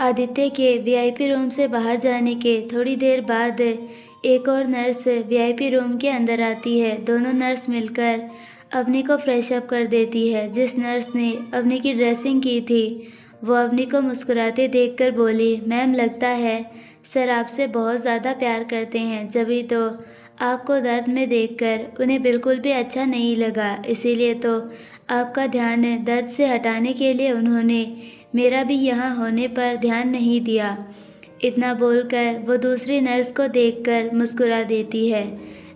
आदित्य के VIP room से बाहर जाने के थोड़ी देर बाद एक और नर्स वीआईपी रूम के अंदर आती है। दोनों नर्स मिलकर अवनी को फ्रेश अप कर देती है। जिस नर्स ने अवनी की ड्रेसिंग की थी वो अवनी को मुस्कुराते देखकर बोली, मैम लगता है सर आपसे बहुत ज़्यादा प्यार करते हैं, जभी तो आपको दर्द में देखकर उन्हें बिल्कुल भी अच्छा नहीं लगा, इसीलिए तो आपका ध्यान दर्द से हटाने के लिए उन्होंने मेरा भी यहाँ होने पर ध्यान नहीं दिया। इतना बोलकर वो दूसरी नर्स को देखकर मुस्कुरा देती है।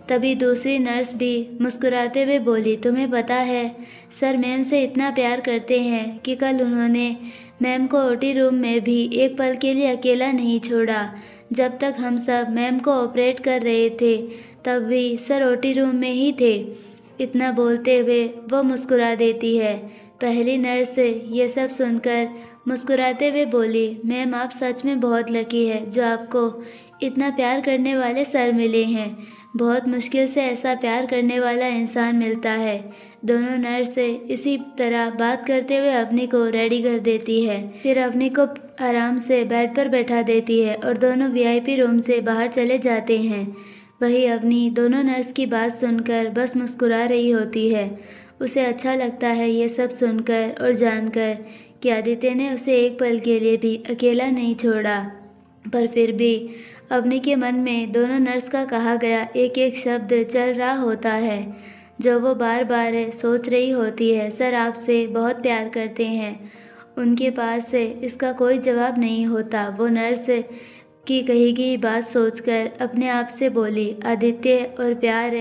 तभी दूसरी नर्स भी मुस्कुराते हुए बोली, तुम्हें पता है सर मैम से इतना प्यार करते हैं कि कल उन्होंने मैम को ओटी रूम में भी एक पल के लिए अकेला नहीं छोड़ा। जब तक हम सब मैम को ऑपरेट कर रहे थे तब भी सर ओटी रूम में ही थे। इतना बोलते हुए वो मुस्कुरा देती है। पहली नर्स ये सब सुनकर मुस्कुराते हुए बोली, मैम आप सच में बहुत लकी है जो आपको इतना प्यार करने वाले सर मिले हैं। बहुत मुश्किल से ऐसा प्यार करने वाला इंसान मिलता है। दोनों नर्स इसी तरह बात करते हुए अवनी को रेडी कर देती है। फिर अवनी को आराम से बेड पर बैठा देती है और दोनों वीआईपी रूम से बाहर चले जाते हैं। वही अवनी दोनों नर्स की बात सुनकर बस मुस्कुरा रही होती है। उसे अच्छा लगता है ये सब सुनकर और जानकर कि आदित्य ने उसे एक पल के लिए भी अकेला नहीं छोड़ा। पर फिर भी अवनी के मन में दोनों नर्स का कहा गया एक एक शब्द चल रहा होता है, जो वो बार बार सोच रही होती है। सर आपसे बहुत प्यार करते हैं। उनके पास इसका कोई जवाब नहीं होता। वो नर्स की कही गई बात सोचकर अपने आप से बोली, आदित्य और प्यार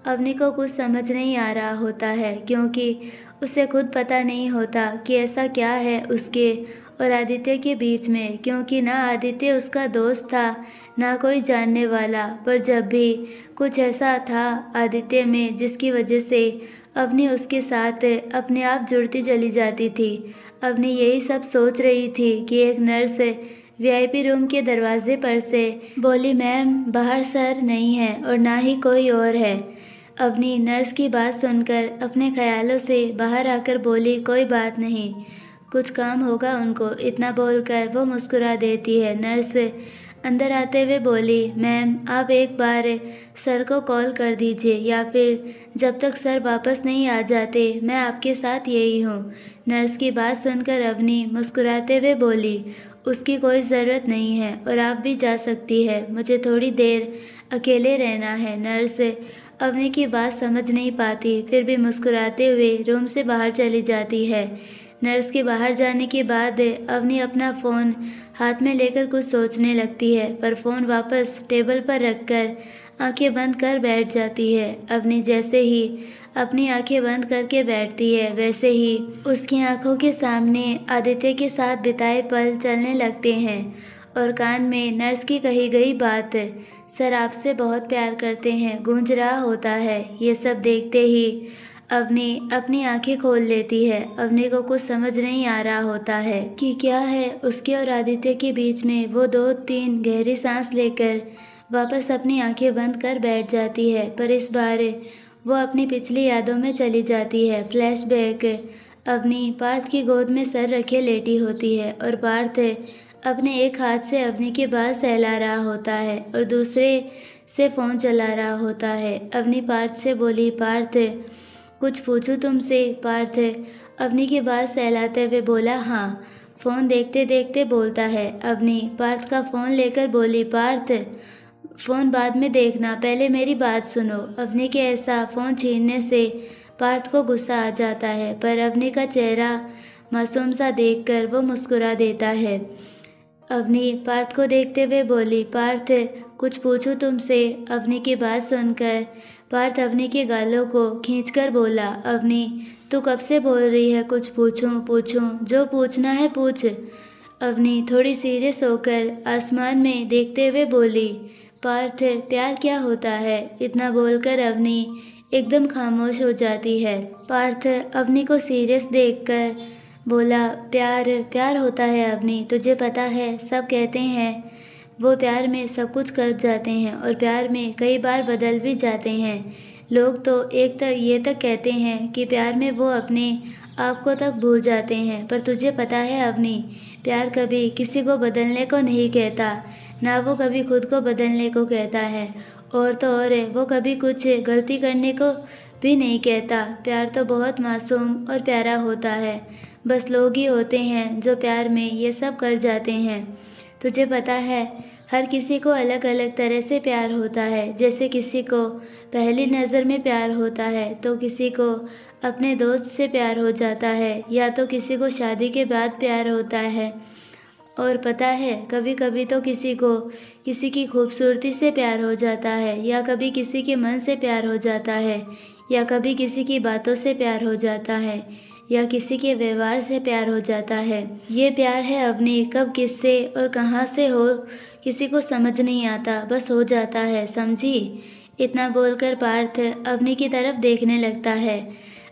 अवनी को कुछ समझ नहीं आ रहा होता है, क्योंकि उसे खुद पता नहीं होता कि ऐसा क्या है उसके और आदित्य के बीच में, क्योंकि ना आदित्य उसका दोस्त था ना कोई जानने वाला। पर जब भी कुछ ऐसा था आदित्य में जिसकी वजह से अवनी उसके साथ अपने आप जुड़ती चली जाती थी। अवनी यही सब सोच रही थी कि एक नर्स वीआईपी रूम के दरवाजे पर से बोली, मैम बाहर सर नहीं है और ना ही कोई और है। अवनी नर्स की बात सुनकर अपने ख्यालों से बाहर आकर बोली, कोई बात नहीं, कुछ काम होगा उनको। इतना बोलकर वो मुस्कुरा देती है। नर्स अंदर आते हुए बोली, मैम आप एक बार सर को कॉल कर दीजिए या फिर जब तक सर वापस नहीं आ जाते मैं आपके साथ यही हूँ। नर्स की बात सुनकर अवनी मुस्कुराते हुए बोली, उसकी कोई ज़रूरत नहीं है और आप भी जा सकती है, मुझे थोड़ी देर अकेले रहना है। नर्स अवनी की बात समझ नहीं पाती, फिर भी मुस्कुराते हुए रूम से बाहर चली जाती है। नर्स के बाहर जाने के बाद अवनी अपना फ़ोन हाथ में लेकर कुछ सोचने लगती है, पर फ़ोन वापस टेबल पर रखकर आंखें बंद कर बैठ जाती है। अवनी जैसे ही अपनी आंखें बंद करके बैठती है वैसे ही उसकी आंखों के सामने आदित्य के साथ बिताए पल चलने लगते हैं और कान में नर्स की कही गई बात, सर आपसे बहुत प्यार करते हैं, गूंज रहा होता है। ये सब देखते ही अवनी अपनी आंखें खोल लेती है। अवनी को कुछ समझ नहीं आ रहा होता है कि क्या है उसके और आदित्य के बीच में। वो 2-3 गहरी सांस लेकर वापस अपनी आंखें बंद कर बैठ जाती है, पर इस बार वो अपनी पिछली यादों में चली जाती है। फ्लैशबैक, अवनी पार्थ की गोद में सर रखे लेटी होती है और पार्थ अपने एक हाथ से अवनी के बाल सहला रहा होता है और दूसरे से फ़ोन चला रहा होता है। अवनी पार्थ से बोली, पार्थ कुछ पूछूं तुमसे? पार्थ अवनी के बाल सहलाते हुए बोला, हाँ। फ़ोन देखते देखते बोलता है। अवनी पार्थ का फ़ोन लेकर बोली, पार्थ फ़ोन बाद में देखना, पहले मेरी बात सुनो। अवनी के ऐसा फ़ोन छीनने से पार्थ को गुस्सा आ जाता है, पर अवनी का चेहरा मासूम सा देखकर वो मुस्कुरा देता है। अवनी पार्थ को देखते हुए बोली, पार्थ कुछ पूछूं तुमसे? अवनी की बात सुनकर पार्थ अवनी के गालों को खींचकर बोला, अवनी तू कब से बोल रही है कुछ पूछूं, जो पूछना है पूछ। अवनी थोड़ी सीरियस होकर आसमान में देखते हुए बोली, पार्थ प्यार क्या होता है? इतना बोलकर अवनी एकदम खामोश हो जाती है। पार्थ अवनी को सीरियस देखकर बोला, प्यार होता है अवनी, तुझे पता है सब कहते हैं वो प्यार में सब कुछ कर जाते हैं और प्यार में कई बार बदल भी जाते हैं। लोग तो ये तक कहते हैं कि प्यार में वो अपने आप को तक भूल जाते हैं, पर तुझे पता है अवनी, प्यार कभी किसी को बदलने को नहीं कहता, ना वो कभी खुद को बदलने को कहता है। और तो और वो कभी कुछ गलती करने को भी नहीं कहता। प्यार तो बहुत मासूम और प्यारा होता है। बस लोग ही होते हैं जो प्यार में ये सब कर जाते हैं। तुझे पता है, हर किसी को अलग अलग तरह से प्यार होता है। जैसे किसी को पहली नज़र में प्यार होता है, तो किसी को अपने दोस्त से प्यार हो जाता है, या तो किसी को शादी के बाद प्यार होता है। और पता है, कभी कभी तो किसी को किसी की खूबसूरती से प्यार हो जाता है, या कभी किसी के मन से प्यार हो जाता है, या कभी किसी की बातों से प्यार हो जाता है, या किसी के व्यवहार से प्यार हो जाता है। ये प्यार है अवनी, कब किससे और कहाँ से हो किसी को समझ नहीं आता, बस हो जाता है, समझी। इतना बोलकर पार्थ अवनी की तरफ देखने लगता है।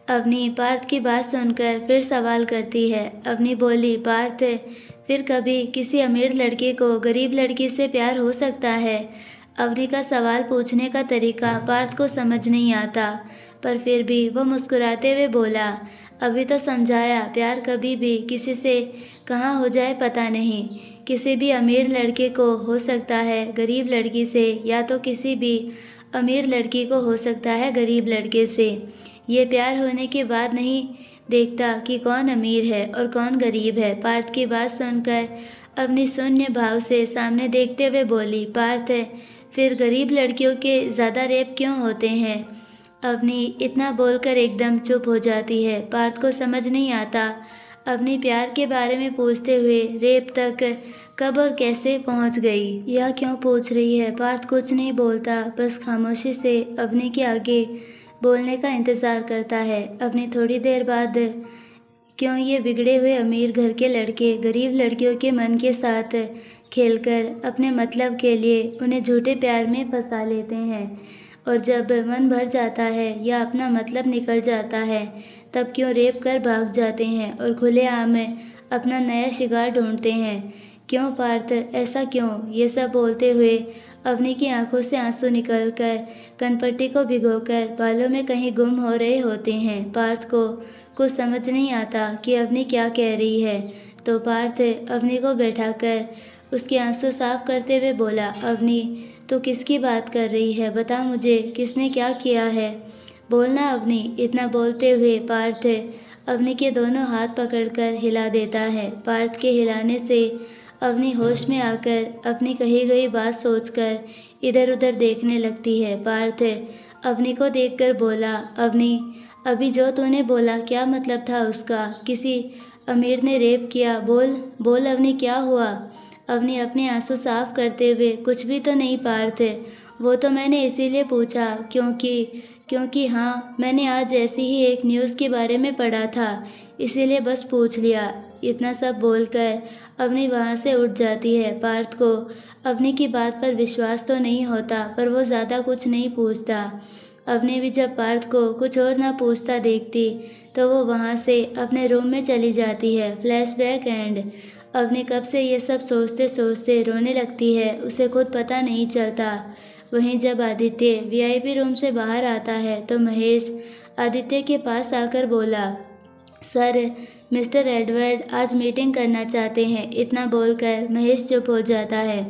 अवनी पार्थ की बात सुनकर फिर सवाल करती है। अवनी बोली, पार्थ, फिर कभी किसी अमीर लड़के को गरीब लड़की से प्यार हो सकता है? अवनी का सवाल पूछने का तरीका पार्थ को समझ नहीं आता, पर फिर भी वो मुस्कुराते हुए बोला, अभी तो समझाया, प्यार कभी भी किसी से कहाँ हो जाए पता नहीं। किसी भी अमीर लड़के को हो सकता है गरीब लड़की से, या तो किसी भी अमीर लड़की को हो सकता है गरीब लड़के से। ये प्यार होने के बाद नहीं देखता कि कौन अमीर है और कौन गरीब है। पार्थ की बात सुनकर अपनी शून्य भाव से सामने देखते हुए बोली, पार्थ, फिर गरीब लड़कियों के ज़्यादा रेप क्यों होते हैं? अवनी इतना बोलकर एकदम चुप हो जाती है। पार्थ को समझ नहीं आता अवनी प्यार के बारे में पूछते हुए रेप तक कब और कैसे पहुंच गई, या क्यों पूछ रही है। पार्थ कुछ नहीं बोलता, बस खामोशी से अवनी के आगे बोलने का इंतज़ार करता है। अवनी थोड़ी देर बाद, क्यों ये बिगड़े हुए अमीर घर के लड़के गरीब लड़कियों के मन के साथ खेलकर अपने मतलब के लिए उन्हें झूठे प्यार में फंसा लेते हैं, और जब मन भर जाता है या अपना मतलब निकल जाता है, तब क्यों रेप कर भाग जाते हैं और खुलेआम अपना नया शिकार ढूंढते हैं? क्यों पार्थ, ऐसा क्यों? ये सब बोलते हुए अवनी की आंखों से आंसू निकलकर कनपट्टी को भिगोकर बालों में कहीं गुम हो रहे होते हैं। पार्थ को कुछ समझ नहीं आता कि अवनी क्या कह रही है, तो पार्थ अवनी को बैठाकर उसके आंसू साफ करते हुए बोला, अवनी, तू किसकी बात कर रही है? बता मुझे, किसने क्या किया है? बोलना अवनी। इतना बोलते हुए पार्थ अवनी के दोनों हाथ पकड़कर हिला देता है। पार्थ के हिलाने से अवनी होश में आकर अपनी कही गई बात सोचकर इधर उधर देखने लगती है। पार्थ अवनी को देखकर बोला, अवनी, अभी जो तूने बोला क्या मतलब था उसका? किसी अमीर ने रेप किया? बोल बोल अवनी, क्या हुआ? अवनी अपने आंसू साफ करते हुए, कुछ भी तो नहीं पार्थ, वो तो मैंने इसीलिए पूछा क्योंकि हाँ, मैंने आज ऐसी ही एक न्यूज़ के बारे में पढ़ा था, इसीलिए बस पूछ लिया। इतना सब बोलकर अवनी वहाँ से उठ जाती है। पार्थ को अवनी की बात पर विश्वास तो नहीं होता, पर वो ज़्यादा कुछ नहीं पूछता। अवनी भी जब पार्थ को कुछ और ना पूछता देखती, तो वो वहाँ से अपने रूम में चली जाती है। Flashback and. अवनी कब से ये सब सोचते सोचते रोने लगती है, उसे खुद पता नहीं चलता। वहीं जब आदित्य वीआईपी रूम से बाहर आता है, तो महेश आदित्य के पास आकर बोला, सर, मिस्टर एडवर्ड आज मीटिंग करना चाहते हैं। इतना बोलकर महेश चुप हो जाता है।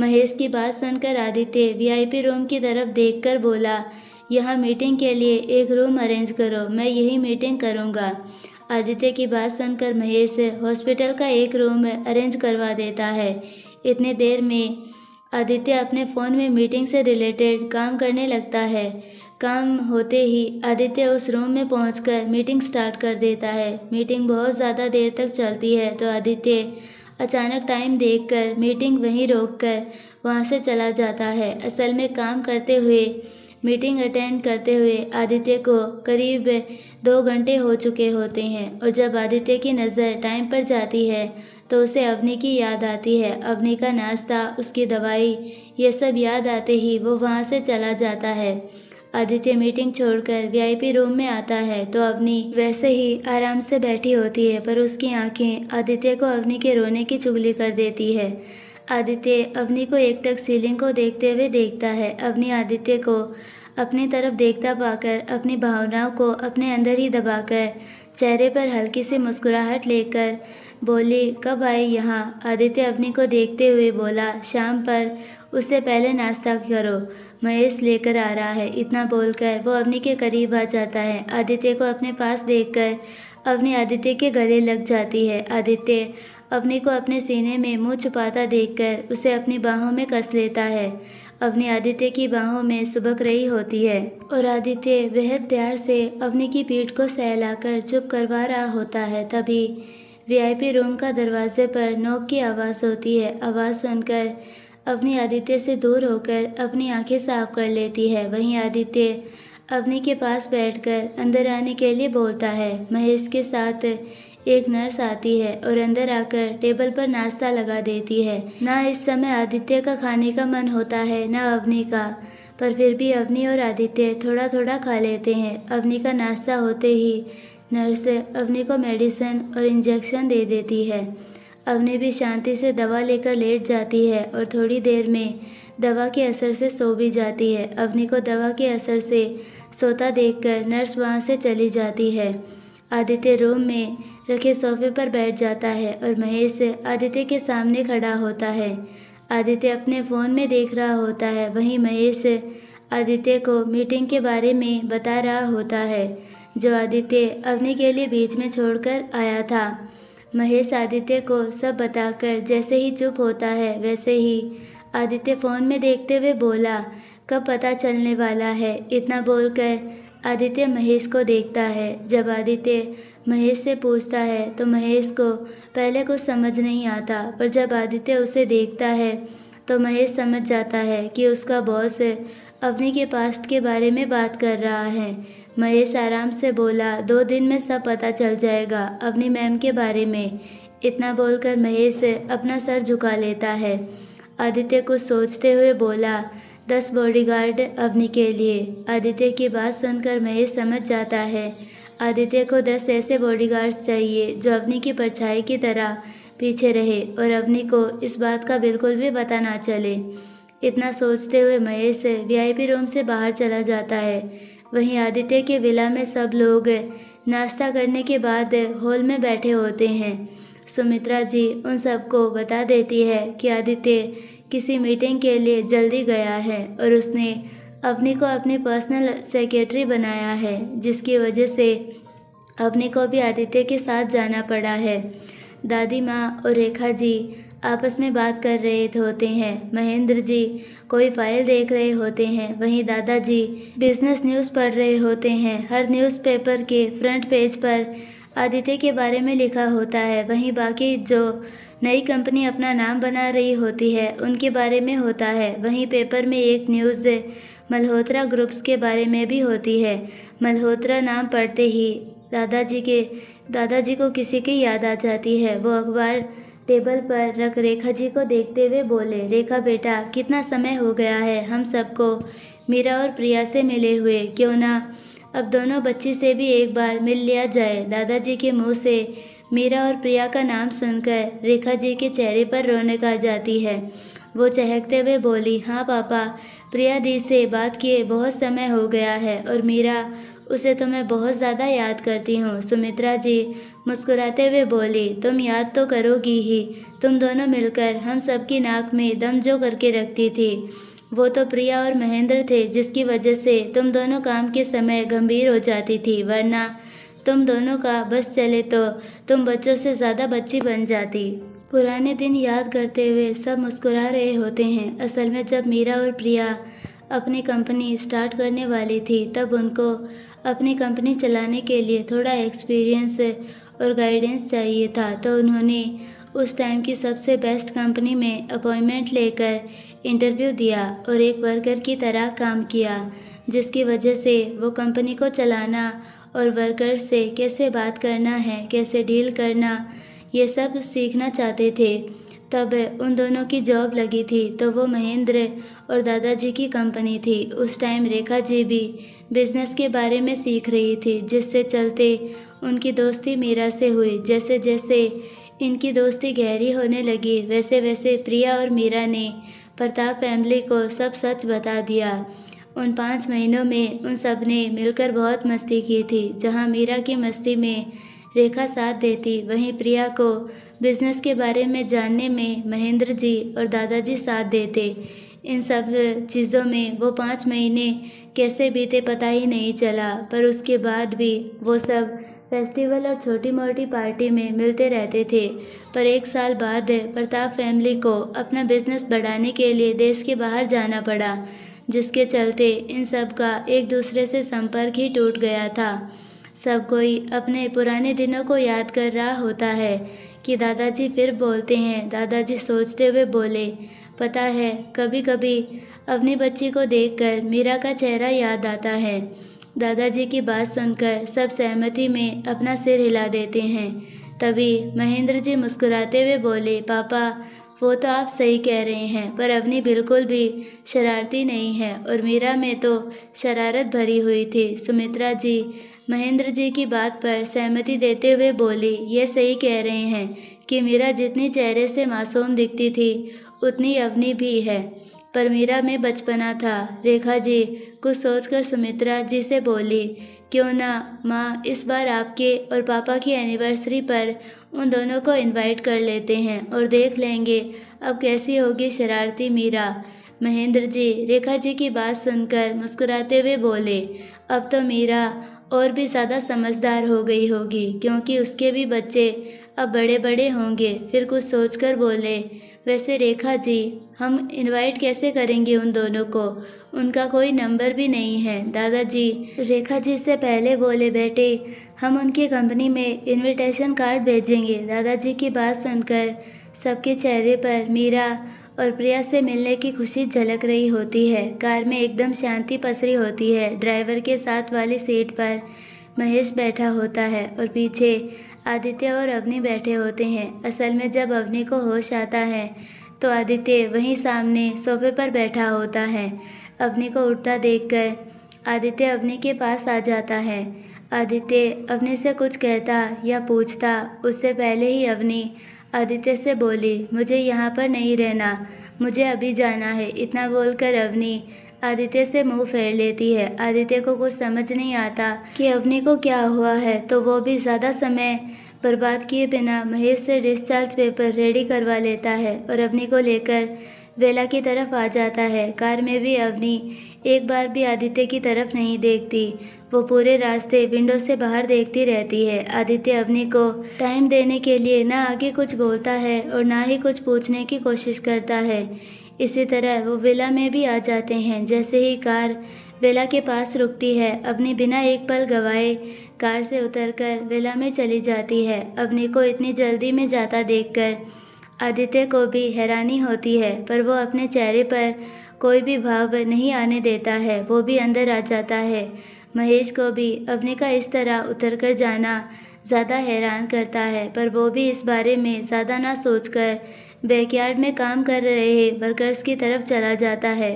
महेश की बात सुनकर आदित्य वीआईपी रूम की तरफ देखकर बोला, यहाँ मीटिंग के लिए एक रूम अरेंज करो, मैं यही मीटिंग करूँगा। आदित्य की बात सुनकर महेश हॉस्पिटल का एक रूम अरेंज करवा देता है। इतने देर में आदित्य अपने फ़ोन में मीटिंग से रिलेटेड काम करने लगता है। काम होते ही आदित्य उस रूम में पहुंचकर मीटिंग स्टार्ट कर देता है। मीटिंग बहुत ज़्यादा देर तक चलती है, तो आदित्य अचानक टाइम देखकर मीटिंग वहीं रोककर वहां से चला जाता है। असल में काम करते हुए मीटिंग अटेंड करते हुए आदित्य को करीब 2 घंटे हो चुके होते हैं, और जब आदित्य की नज़र टाइम पर जाती है, तो उसे अवनी की याद आती है। अवनी का नाश्ता, उसकी दवाई, ये सब याद आते ही वो वहाँ से चला जाता है। आदित्य मीटिंग छोड़कर वीआईपी रूम में आता है, तो अवनी वैसे ही आराम से बैठी होती है, पर उसकी आंखें आदित्य को अवनी के रोने की चुगली कर देती है। आदित्य अवनी को एकटक सीलिंग को देखते हुए देखता है। अवनी आदित्य को अपनी तरफ देखता पाकर अपनी भावनाओं को अपने अंदर ही दबाकर चेहरे पर हल्की सी मुस्कुराहट लेकर बोली, कब आई यहाँ? आदित्य अवनी को देखते हुए बोला, शाम पर, उससे पहले नाश्ता करो, महेश लेकर आ रहा है। इतना बोलकर वो अवनी के करीब आ जाता है। आदित्य को अपने पास देखकर अवनी आदित्य के गले लग जाती है। आदित्य अवनी को अपने सीने में मुंह छुपाता देखकर उसे अपनी बाहों में कस लेता है। अवनी आदित्य की बाहों में सुबक रही होती है और आदित्य बेहद प्यार से अवनी की पीठ को सहलाकर चुप करवा रहा होता है। तभी वीआईपी रूम का दरवाजे पर नॉक की आवाज़ होती है। आवाज़ सुनकर अवनी आदित्य से दूर होकर अपनी आंखें साफ कर लेती है। वहीं आदित्य अवनी के पास बैठकर अंदर आने के लिए बोलता है। महेश के साथ एक नर्स आती है और अंदर आकर टेबल पर नाश्ता लगा देती है। ना इस समय आदित्य का खाने का मन होता है ना अवनी का, पर फिर भी अवनी और आदित्य थोड़ा थोड़ा खा लेते हैं। अवनी का नाश्ता होते ही नर्स अवनी को मेडिसिन और इंजेक्शन दे देती है। अवनी भी शांति से दवा लेकर लेट जाती है और थोड़ी देर में दवा के असर से सो भी जाती है। अवनी को दवा के असर से सोता देखकर नर्स वहाँ से चली जाती है। आदित्य रूम में रखे सोफे पर बैठ जाता है और महेश आदित्य के सामने खड़ा होता है। आदित्य अपने फ़ोन में देख रहा होता है। वहीं महेश आदित्य को मीटिंग के बारे में बता रहा होता है जो आदित्य अवनी के लिए बीच में छोड़कर आया था। महेश आदित्य को सब बताकर जैसे ही चुप होता है वैसे ही आदित्य फ़ोन में देखते हुए बोला, कब पता चलने वाला है? इतना बोलकर आदित्य महेश को देखता है। जब आदित्य महेश से पूछता है तो महेश को पहले कुछ समझ नहीं आता, पर जब आदित्य उसे देखता है तो महेश समझ जाता है कि उसका बॉस अवनी के पास्ट के बारे में बात कर रहा है। महेश आराम से बोला, 2 दिन में सब पता चल जाएगा अवनी मैम के बारे में। इतना बोलकर महेश अपना सर झुका लेता है। आदित्य कुछ सोचते हुए बोला, 10 बॉडीगार्ड अवनी के लिए। आदित्य की बात सुनकर महेश समझ जाता है आदित्य को 10 ऐसे बॉडीगार्ड्स चाहिए जो अवनी की परछाई की तरह पीछे रहे और अवनी को इस बात का बिल्कुल भी पता ना चले। इतना सोचते हुए महेश वीआईपी रूम से बाहर चला जाता है। वहीं आदित्य के विला में सब लोग नाश्ता करने के बाद हॉल में बैठे होते हैं। सुमित्रा जी उन सबको बता देती है कि आदित्य किसी मीटिंग के लिए जल्दी गया है और उसने अवनी को अपनी पर्सनल सेक्रेटरी बनाया है, जिसकी वजह से अवनी को भी आदित्य के साथ जाना पड़ा है। दादी माँ और रेखा जी आपस में बात कर रहे होते हैं। महेंद्र जी कोई फाइल देख रहे होते हैं। वहीं दादाजी बिजनेस न्यूज़ पढ़ रहे होते हैं। हर न्यूज़पेपर के फ्रंट पेज पर आदित्य के बारे में लिखा होता है। वहीं बाकी जो नई कंपनी अपना नाम बना रही होती है उनके बारे में होता है। वहीं पेपर में एक न्यूज़ मल्होत्रा ग्रुप्स के बारे में भी होती है। मल्होत्रा नाम पढ़ते ही दादाजी को किसी की याद आ जाती है। वो अखबार टेबल पर रख रेखा जी को देखते हुए बोले, रेखा बेटा कितना समय हो गया है हम सबको मीरा और प्रिया से मिले हुए, क्यों ना अब दोनों बच्ची से भी एक बार मिल लिया जाए। दादाजी के मुंह से मीरा और प्रिया का नाम सुनकर रेखा जी के चेहरे पर रौनक आ जाती है। वो चहकते हुए बोली, हाँ पापा, प्रिया दी से बात किए बहुत समय हो गया है और मीरा उसे तो मैं बहुत ज़्यादा याद करती हूँ। सुमित्रा जी मुस्कुराते हुए बोली, तुम याद तो करोगी ही, तुम दोनों मिलकर हम सबकी नाक में दम जो करके रखती थी वो तो प्रिया और महेंद्र थे, जिसकी वजह से तुम दोनों काम के समय गंभीर हो जाती थी, वरना तुम दोनों का बस चले तो तुम बच्चों से ज़्यादा बच्ची बन जाती। पुराने दिन याद करते हुए सब मुस्कुरा रहे होते हैं। असल में जब मीरा और प्रिया अपनी कंपनी स्टार्ट करने वाली थी तब उनको अपनी कंपनी चलाने के लिए थोड़ा एक्सपीरियंस और गाइडेंस चाहिए था, तो उन्होंने उस टाइम की सबसे बेस्ट कंपनी में अपॉइंटमेंट लेकर इंटरव्यू दिया और एक वर्कर की तरह काम किया, जिसकी वजह से वो कंपनी को चलाना और वर्कर्स से कैसे बात करना है, कैसे डील करना, ये सब सीखना चाहते थे। तब उन दोनों की जॉब लगी थी तो वो महेंद्र और दादाजी की कंपनी थी। उस टाइम रेखा जी भी बिज़नेस के बारे में सीख रही थी, जिससे चलते उनकी दोस्ती मीरा से हुई। जैसे जैसे इनकी दोस्ती गहरी होने लगी वैसे वैसे प्रिया और मीरा ने प्रताप फैमिली को सब सच बता दिया। उन 5 महीनों में उन सब ने मिलकर बहुत मस्ती की थी। जहाँ मीरा की मस्ती में रेखा साथ देती, वहीं प्रिया को बिजनेस के बारे में जानने में महेंद्र जी और दादाजी साथ देते। इन सब चीज़ों में वो 5 महीने कैसे बीते पता ही नहीं चला, पर उसके बाद भी वो सब फेस्टिवल और छोटी मोटी पार्टी में मिलते रहते थे। पर 1 साल बाद प्रताप फैमिली को अपना बिजनेस बढ़ाने के लिए देश के बाहर जाना पड़ा, जिसके चलते इन सब का एक दूसरे से संपर्क ही टूट गया था। सब कोई अपने पुराने दिनों को याद कर रहा होता है कि दादाजी फिर बोलते हैं। दादाजी सोचते हुए बोले, पता है कभी कभी अपनी बच्ची को देखकर मीरा का चेहरा याद आता है। दादाजी की बात सुनकर सब सहमति में अपना सिर हिला देते हैं। तभी महेंद्र जी मुस्कुराते हुए बोले, पापा वो तो आप सही कह रहे हैं, पर अवनी बिल्कुल भी शरारती नहीं है और मीरा में तो शरारत भरी हुई थी। सुमित्रा जी महेंद्र जी की बात पर सहमति देते हुए बोली, ये सही कह रहे हैं कि मीरा जितनी चेहरे से मासूम दिखती थी उतनी अवनी भी है, पर मीरा में बचपना था। रेखा जी कुछ सोचकर सुमित्रा जी से बोली, क्यों ना माँ इस बार आपके और पापा की एनिवर्सरी पर उन दोनों को इनवाइट कर लेते हैं और देख लेंगे अब कैसी होगी शरारती मीरा। महेंद्र जी रेखा जी की बात सुनकर मुस्कुराते हुए बोले, अब तो मीरा और भी ज़्यादा समझदार हो गई होगी, क्योंकि उसके भी बच्चे अब बड़े बड़े होंगे। फिर कुछ सोचकर बोले, वैसे रेखा जी हम इनवाइट कैसे करेंगे उन दोनों को, उनका कोई नंबर भी नहीं है। दादाजी रेखा जी से पहले बोले, बेटे हम उनकी कंपनी में इनविटेशन कार्ड भेजेंगे। दादाजी की बात सुनकर सबके चेहरे पर मीरा और प्रिया से मिलने की खुशी झलक रही होती है। कार में एकदम शांति पसरी होती है। ड्राइवर के साथ वाली सीट पर महेश बैठा होता है और पीछे आदित्य और अवनी बैठे होते हैं। असल में जब अवनी को होश आता है तो आदित्य वहीं सामने सोफे पर बैठा होता है। अवनी को उठता देखकर आदित्य अवनी के पास आ जाता है। आदित्य अवनी से कुछ कहता या पूछता उससे पहले ही अवनी आदित्य से बोली, मुझे यहाँ पर नहीं रहना, मुझे अभी जाना है। इतना बोलकर अवनी आदित्य से मुंह फेर लेती है। आदित्य को कुछ समझ नहीं आता कि अवनी को क्या हुआ है, तो वो भी ज़्यादा समय बर्बाद किए बिना महेश से डिस्चार्ज पेपर रेडी करवा लेता है और अवनी को लेकर वेला की तरफ आ जाता है। कार में भी अवनी एक बार भी आदित्य की तरफ नहीं देखती, वो पूरे रास्ते विंडो से बाहर देखती रहती है। आदित्य अवनी को टाइम देने के लिए ना आगे कुछ बोलता है और ना ही कुछ पूछने की कोशिश करता है। इसी तरह वो विला में भी आ जाते हैं। जैसे ही कार विला के पास रुकती है, अवनी बिना एक पल गवाए कार से उतरकर विला में चली जाती है। अवनी को इतनी जल्दी में जाता देखकर आदित्य को भी हैरानी होती है, पर वो अपने चेहरे पर कोई भी भाव नहीं आने देता है। वो भी अंदर आ जाता है। महेश को भी अवनी का इस तरह उतरकर जाना ज़्यादा हैरान करता है, पर वो भी इस बारे में ज़्यादा ना सोचकर बैकयार्ड में काम कर रहे वर्कर्स की तरफ चला जाता है।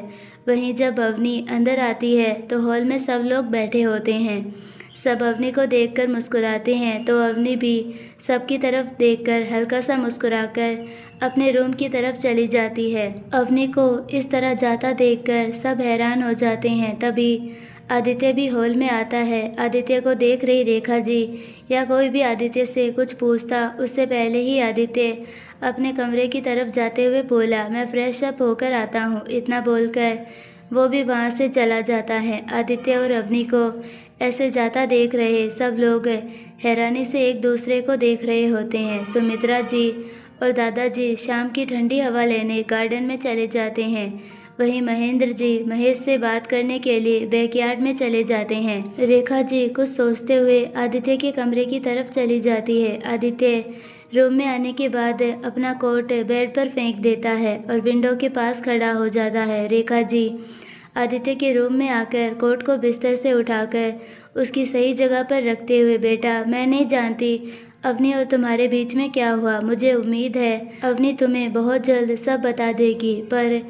वहीं जब अवनी अंदर आती है तो हॉल में सब लोग बैठे होते हैं। सब अवनी को देखकर मुस्कुराते हैं, तो अवनी भी सबकी तरफ देखकर हल्का सा मुस्कुराकर अपने रूम की तरफ चली जाती है। अवनी को इस तरह जाता देखकर सब हैरान हो जाते हैं। तभी आदित्य भी हॉल में आता है। आदित्य को देख रही रेखा जी या कोई भी आदित्य से कुछ पूछता उससे पहले ही आदित्य अपने कमरे की तरफ जाते हुए बोला, मैं फ्रेश अप होकर आता हूँ। इतना बोलकर वो भी वहाँ से चला जाता है। आदित्य और अवनी को ऐसे जाता देख रहे सब लोग हैरानी से एक दूसरे को देख रहे होते हैं। सुमित्रा जी और दादाजी शाम की ठंडी हवा लेने गार्डन में चले जाते हैं। वहीं महेंद्र जी महेश से बात करने के लिए बैकयार्ड में चले जाते हैं। रेखा जी कुछ सोचते हुए आदित्य के कमरे की तरफ चली जाती है। आदित्य रूम में आने के बाद अपना कोट बेड पर फेंक देता है और विंडो के पास खड़ा हो जाता है। रेखा जी आदित्य के रूम में आकर कोट को बिस्तर से उठाकर उसकी सही जगह पर रखते हुए, बेटा मैं नहीं जानती अवनी और तुम्हारे बीच में क्या हुआ। मुझे उम्मीद है अवनी तुम्हें बहुत जल्द सब बता देगी, पर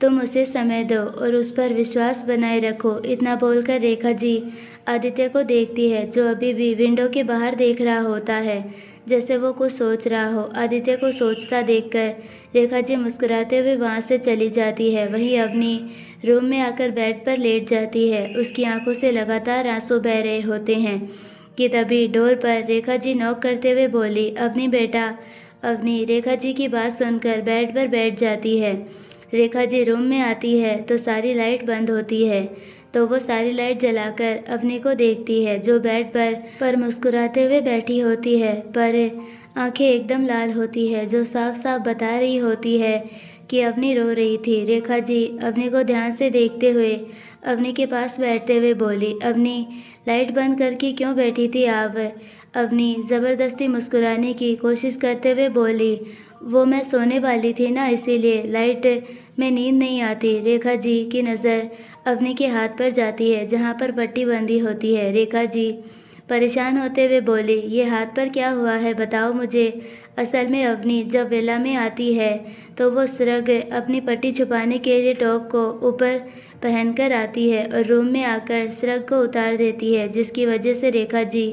तुम उसे समय दो और उस पर विश्वास बनाए रखो। इतना बोलकर रेखा जी आदित्य को देखती है, जो अभी भी विंडो के बाहर देख रहा होता है जैसे वो कुछ सोच रहा हो। आदित्य को सोचता देखकर रेखा जी मुस्कुराते हुए वहाँ से चली जाती है। वहीं अवनी रूम में आकर बेड पर लेट जाती है। उसकी आंखों से लगातार आंसू बह रहे होते हैं। कि तभी डोर पर रेखा जी नॉक करते हुए बोली, "अवनी बेटा।" अवनी रेखा जी की बात सुनकर बेड पर बैठ जाती है। रेखा जी रूम में आती है तो सारी लाइट बंद होती है, तो वो सारी लाइट जलाकर अवनी को देखती है जो बेड पर मुस्कुराते हुए बैठी होती है, पर आंखें एकदम लाल होती है, जो साफ साफ बता रही होती है कि अवनी रो रही थी। रेखा जी अवनी को ध्यान से देखते हुए अवनी के पास बैठते हुए बोली, "अवनी, लाइट बंद करके क्यों बैठी थी आप?" अवनी ज़बरदस्ती मुस्कुराने की कोशिश करते हुए बोली, "वो मैं सोने वाली थी ना, इसीलिए लाइट में नींद नहीं आती।" रेखा जी की नज़र अवनी के हाथ पर जाती है जहाँ पर पट्टी बंधी होती है। रेखा जी परेशान होते हुए बोली, "ये हाथ पर क्या हुआ है, बताओ मुझे।" असल में अवनी जब वेला में आती है तो वो श्रग अपनी पट्टी छुपाने के लिए टॉप को ऊपर पहनकर आती है और रूम में आकर श्रग को उतार देती है, जिसकी वजह से रेखा जी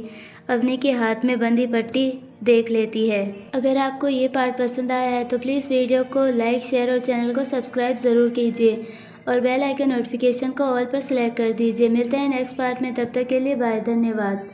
अवनी के हाथ में बंधी पट्टी देख लेती है। अगर आपको ये पार्ट पसंद आया है तो प्लीज़ वीडियो को लाइक, शेयर और चैनल को सब्सक्राइब ज़रूर कीजिए और बेल आइकन नोटिफिकेशन को ऑल पर सेलेक्ट कर दीजिए। मिलते हैं नेक्स्ट पार्ट में, तब तक के लिए बाय, धन्यवाद।